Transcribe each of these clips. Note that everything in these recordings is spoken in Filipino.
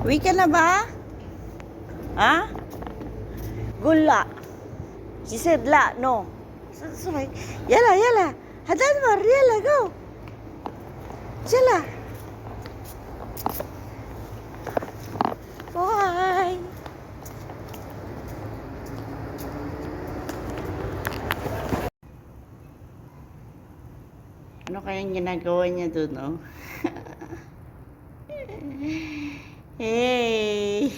Uwi ka na ba? Ha? Gula. She said la, no. Sorry. Yala, yala. Hadan mar, yala, go. Yala. Bye. Ano kayang ginagawa niya doon, no? Hey!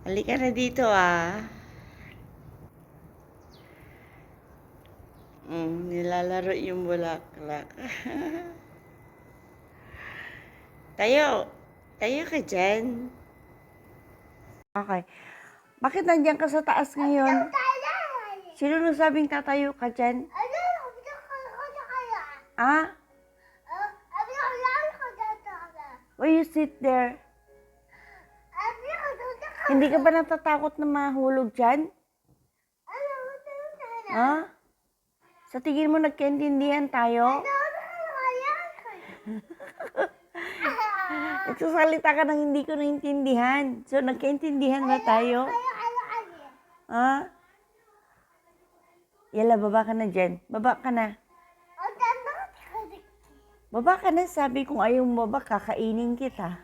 Halika na dito, ah. Nilalaro yung bulaklak. Tayo! Tayo ka dyan. Okay. Bakit nandiyan ka sa taas ngayon? Sino nagsabing tatayo ka dyan? Ah? Why you sit there? Hindi ka ba natatakot na mahulog dyan? Ha? Sa tingin mo nagkaintindihan tayo? Nagsasalita ka nang hindi ko naintindihan. So, nagkaintindihan ba tayo? Ha? Yala, baba ka na dyan. Baba ka na. Baba ka na. Sabi kong ayaw mo baba, kakainin kita.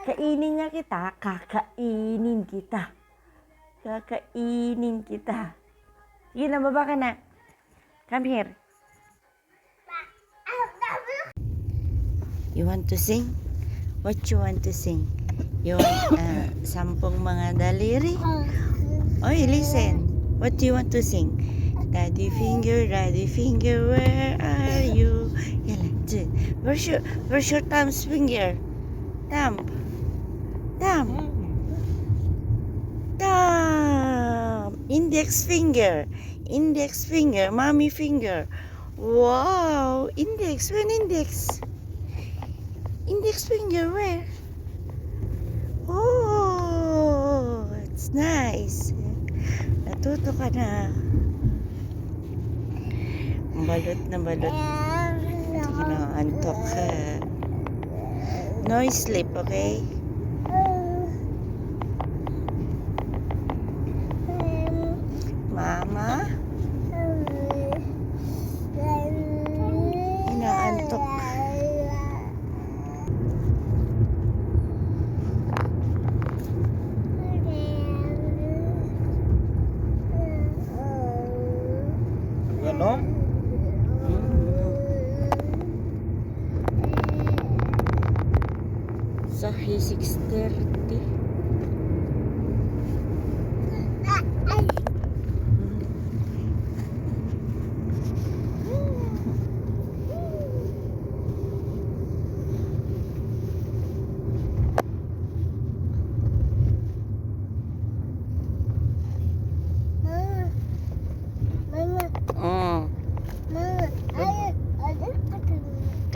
Kainin nga kita. Kakainin kita. Kakainin kita. Sige na, baba ka na. Come here. You want to sing? What you want to sing? You want sampung mga daliri? Oy, listen. What do you want to sing? Daddy finger, where are you? Yala, where's your thumb's finger? Thumb. Index finger, mommy finger. Wow, index, when index? Index finger, where? Oh, it's nice. Natuto ka na. Balot na balot. Sige na, antok ka. No sleep, okay? Mama? Inaantok. Ganon? So, 6:30.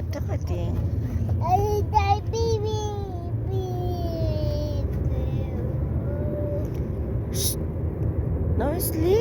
Kata-kating. No sleep.